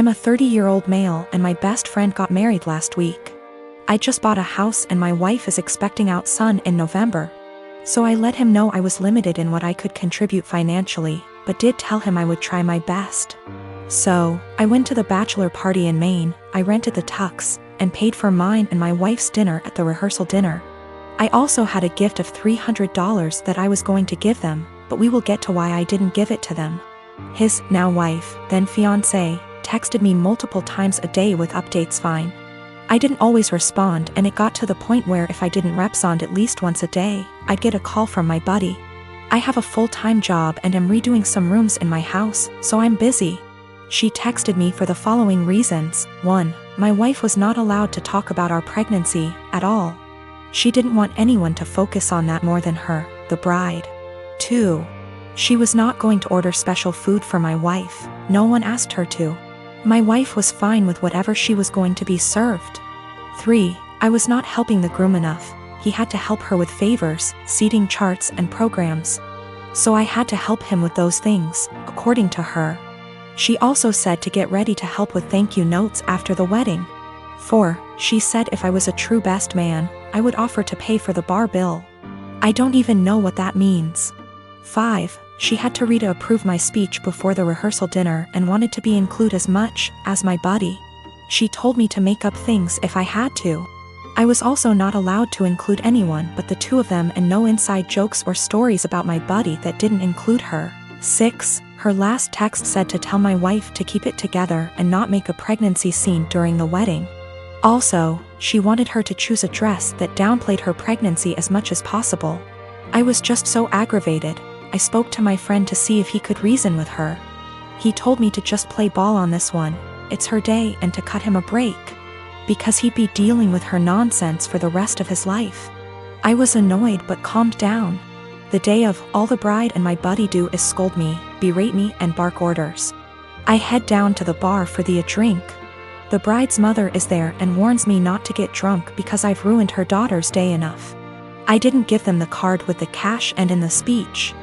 I'm a 30-year-old male and my best friend got married last week. I just bought a house and my wife is expecting our son in November. So I let him know I was limited in what I could contribute financially, but did tell him I would try my best. So, I went to the bachelor party in Maine, I rented the tux, and paid for mine and my wife's dinner at the rehearsal dinner. I also had a gift of $300 that I was going to give them, but we will get to why I didn't give it to them. His now wife, then fiancé, texted me multiple times a day with updates fine. I didn't always respond and it got to the point where if I didn't respond at least once a day, I'd get a call from my buddy. I have a full-time job and am redoing some rooms in my house, so I'm busy. She texted me for the following reasons. 1. My wife was not allowed to talk about our pregnancy at all. She didn't want anyone to focus on that more than her, the bride. 2. She was not going to order special food for my wife, no one asked her to. My wife was fine with whatever she was going to be served. 3. I was not helping the groom enough, he had to help her with favors, seating charts and programs. So I had to help him with those things, according to her. She also said to get ready to help with thank you notes after the wedding. 4. She said if I was a true best man, I would offer to pay for the bar bill. I don't even know what that means. 5. She had to read to approve my speech before the rehearsal dinner and wanted to be included as much as my buddy. She told me to make up things if I had to. I was also not allowed to include anyone but the two of them and no inside jokes or stories about my buddy that didn't include her. 6. Her last text said to tell my wife to keep it together and not make a pregnancy scene during the wedding. Also, she wanted her to choose a dress that downplayed her pregnancy as much as possible. I was just so aggravated. I spoke to my friend to see if he could reason with her. He told me to just play ball on this one, it's her day, and to cut him a break. Because he'd be dealing with her nonsense for the rest of his life. I was annoyed but calmed down. The day of, all the bride and my buddy do is scold me, berate me and bark orders. I head down to the bar for a drink. The bride's mother is there and warns me not to get drunk because I've ruined her daughter's day enough. I didn't give them the card with the cash and in the speech.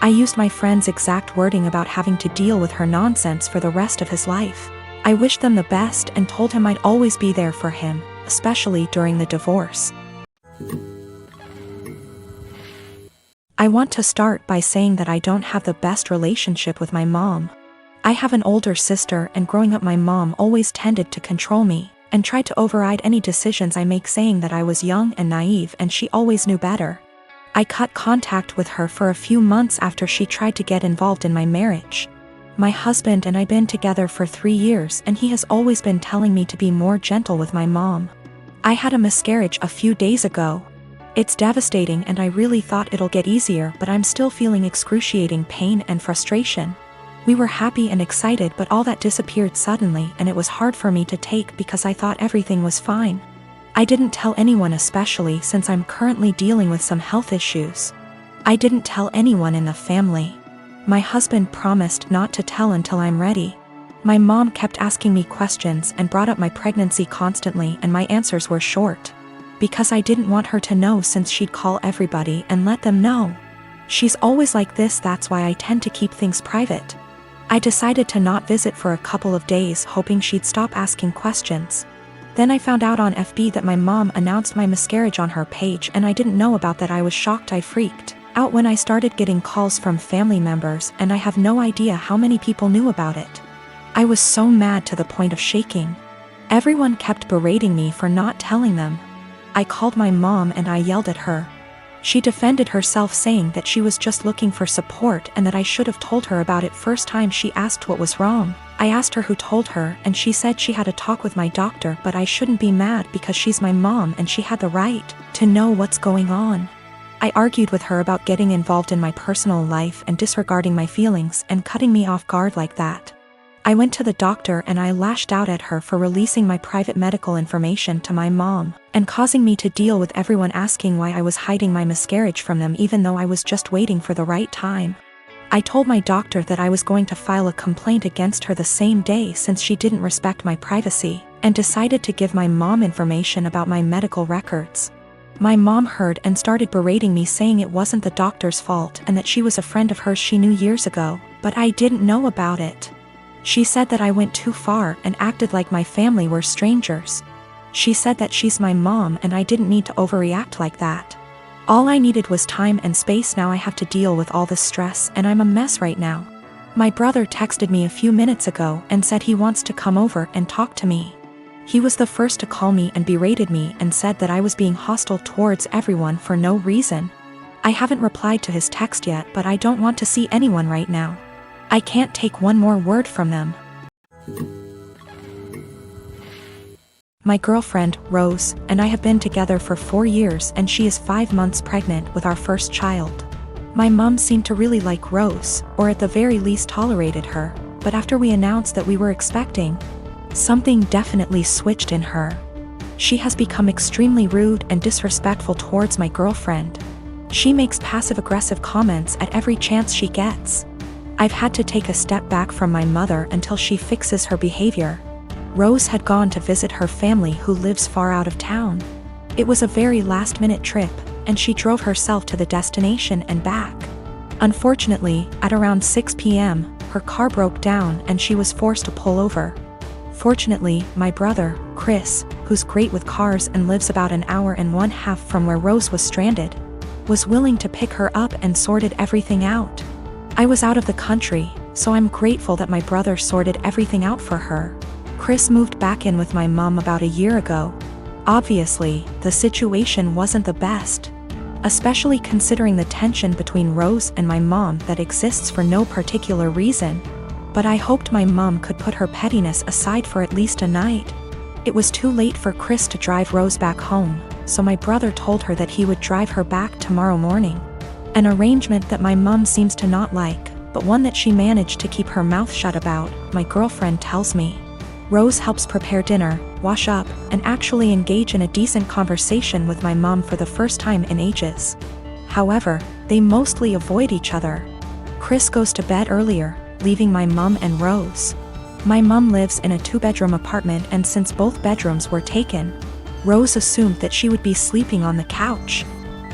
I used my friend's exact wording about having to deal with her nonsense for the rest of his life. I wished them the best and told him I'd always be there for him, especially during the divorce. I want to start by saying that I don't have the best relationship with my mom. I have an older sister and growing up my mom always tended to control me and tried to override any decisions I make, saying that I was young and naive and she always knew better. I cut contact with her for a few months after she tried to get involved in my marriage. My husband and I been together for 3 years and he has always been telling me to be more gentle with my mom. I had a miscarriage a few days ago. It's devastating and I really thought it'll get easier, but I'm still feeling excruciating pain and frustration. We were happy and excited, but all that disappeared suddenly and it was hard for me to take because I thought everything was fine. I didn't tell anyone, especially since I'm currently dealing with some health issues. I didn't tell anyone in the family. My husband promised not to tell until I'm ready. My mom kept asking me questions and brought up my pregnancy constantly and my answers were short. Because I didn't want her to know, since she'd call everybody and let them know. She's always like this, that's why I tend to keep things private. I decided to not visit for a couple of days, hoping she'd stop asking questions. Then I found out on FB that my mom announced my miscarriage on her page and I didn't know about that. I was shocked. I freaked out when I started getting calls from family members and I have no idea how many people knew about it. I was so mad to the point of shaking. Everyone kept berating me for not telling them. I called my mom and I yelled at her. She defended herself, saying that she was just looking for support and that I should have told her about it first time she asked what was wrong. I asked her who told her and she said she had a talk with my doctor, but I shouldn't be mad because she's my mom and she had the right to know what's going on. I argued with her about getting involved in my personal life and disregarding my feelings and cutting me off guard like that. I went to the doctor and I lashed out at her for releasing my private medical information to my mom and causing me to deal with everyone asking why I was hiding my miscarriage from them, even though I was just waiting for the right time. I told my doctor that I was going to file a complaint against her the same day since she didn't respect my privacy, and decided to give my mom information about my medical records. My mom heard and started berating me, saying it wasn't the doctor's fault and that she was a friend of hers she knew years ago, but I didn't know about it. She said that I went too far and acted like my family were strangers. She said that she's my mom and I didn't need to overreact like that. All I needed was time and space. Now I have to deal with all this stress and I'm a mess right now. My brother texted me a few minutes ago and said he wants to come over and talk to me. He was the first to call me and berated me and said that I was being hostile towards everyone for no reason. I haven't replied to his text yet, but I don't want to see anyone right now. I can't take one more word from them. My girlfriend, Rose, and I have been together for 4 years and she is 5 months pregnant with our first child. My mom seemed to really like Rose, or at the very least tolerated her, but after we announced that we were expecting, something definitely switched in her. She has become extremely rude and disrespectful towards my girlfriend. She makes passive-aggressive comments at every chance she gets. I've had to take a step back from my mother until she fixes her behavior. Rose had gone to visit her family who lives far out of town. It was a very last-minute trip, and she drove herself to the destination and back. Unfortunately, at around 6 p.m., her car broke down and she was forced to pull over. Fortunately, my brother, Chris, who's great with cars and lives about an hour and 1/2 from where Rose was stranded, was willing to pick her up and sorted everything out. I was out of the country, so I'm grateful that my brother sorted everything out for her. Chris moved back in with my mom about a year ago. Obviously, the situation wasn't the best, especially considering the tension between Rose and my mom that exists for no particular reason. But I hoped my mom could put her pettiness aside for at least a night. It was too late for Chris to drive Rose back home, so my brother told her that he would drive her back tomorrow morning. An arrangement that my mom seems to not like, but one that she managed to keep her mouth shut about, my girlfriend tells me. Rose helps prepare dinner, wash up, and actually engage in a decent conversation with my mom for the first time in ages. However, they mostly avoid each other. Chris goes to bed earlier, leaving my mom and Rose. My mom lives in a 2-bedroom apartment, and since both bedrooms were taken, Rose assumed that she would be sleeping on the couch.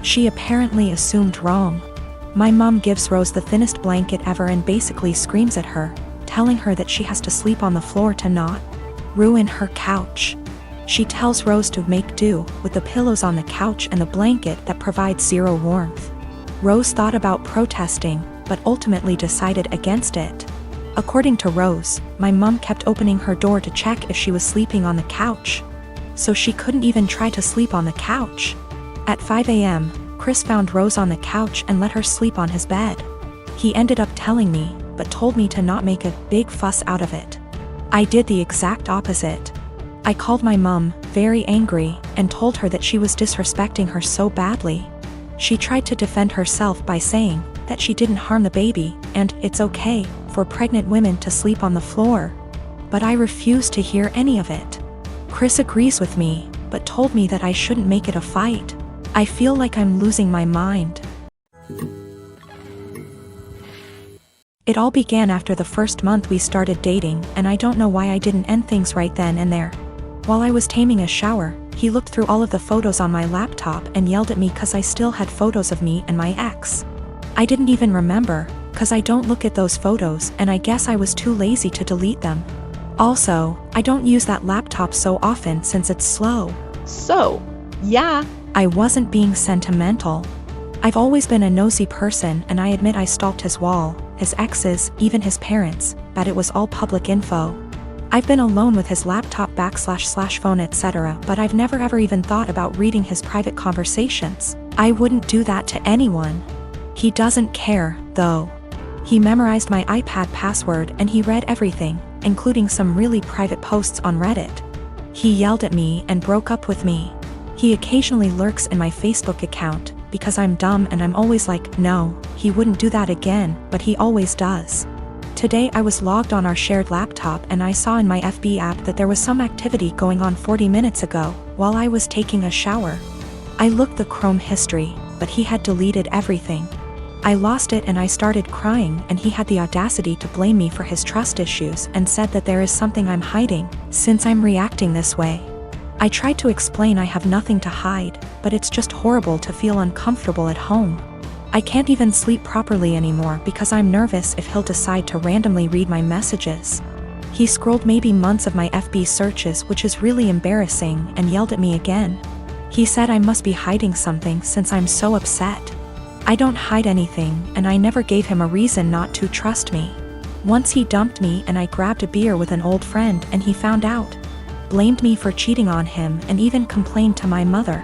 She apparently assumed wrong. My mom gives Rose the thinnest blanket ever and basically screams at her, telling her that she has to sleep on the floor to not ruin her couch. She tells Rose to make do with the pillows on the couch and the blanket that provides zero warmth. Rose thought about protesting, but ultimately decided against it. According to Rose, my mom kept opening her door to check if she was sleeping on the couch, so she couldn't even try to sleep on the couch. At 5 a.m., Chris found Rose on the couch and let her sleep on his bed. He ended up telling me, but told me to not make a big fuss out of it. I did the exact opposite. I called my mom, very angry, and told her that she was disrespecting her so badly. She tried to defend herself by saying that she didn't harm the baby, and it's okay for pregnant women to sleep on the floor. But I refused to hear any of it. Chris agrees with me, but told me that I shouldn't make it a fight. I feel like I'm losing my mind. It all began after the first month we started dating, and I don't know why I didn't end things right then and there. While I was taking a shower, he looked through all of the photos on my laptop and yelled at me because I still had photos of me and my ex. I didn't even remember, because I don't look at those photos, and I guess I was too lazy to delete them. Also, I don't use that laptop so often since it's slow. So, yeah. I wasn't being sentimental. I've always been a nosy person, and I admit I stalked his wall, his exes, even his parents, but it was all public info. I've been alone with his laptop / phone etc., but I've never ever even thought about reading his private conversations. I wouldn't do that to anyone. He doesn't care, though. He memorized my iPad password and he read everything, including some really private posts on Reddit. He yelled at me and broke up with me. He occasionally lurks in my Facebook account, because I'm dumb and I'm always like, no, he wouldn't do that again, but he always does. Today I was logged on our shared laptop and I saw in my FB app that there was some activity going on 40 minutes ago, while I was taking a shower. I looked the Chrome history, but he had deleted everything. I lost it and I started crying, and he had the audacity to blame me for his trust issues and said that there is something I'm hiding, since I'm reacting this way. I tried to explain I have nothing to hide, but it's just horrible to feel uncomfortable at home. I can't even sleep properly anymore because I'm nervous if he'll decide to randomly read my messages. He scrolled maybe months of my FB searches, which is really embarrassing, and yelled at me again. He said I must be hiding something since I'm so upset. I don't hide anything, and I never gave him a reason not to trust me. Once he dumped me and I grabbed a beer with an old friend and he found out. Blamed me for cheating on him and even complained to my mother.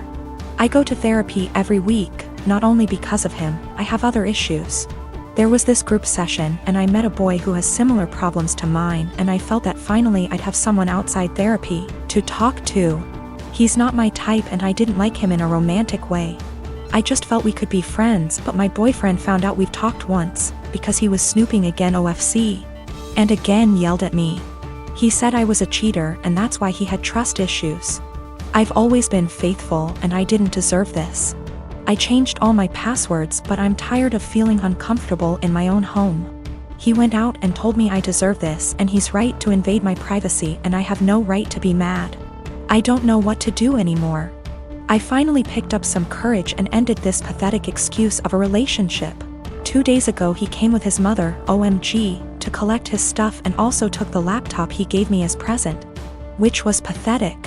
I go to therapy every week, not only because of him, I have other issues. There was this group session and I met a boy who has similar problems to mine, and I felt that finally I'd have someone outside therapy to talk to. He's not my type and I didn't like him in a romantic way. I just felt we could be friends, but my boyfriend found out we've talked once, because he was snooping again OFC. And again yelled at me. He said I was a cheater and that's why he had trust issues. I've always been faithful and I didn't deserve this. I changed all my passwords, but I'm tired of feeling uncomfortable in my own home. He went out and told me I deserve this, and he's right to invade my privacy, and I have no right to be mad. I don't know what to do anymore. I finally picked up some courage and ended this pathetic excuse of a relationship. 2 days ago he came with his mother, OMG, to collect his stuff and also took the laptop he gave me as present. Which was pathetic.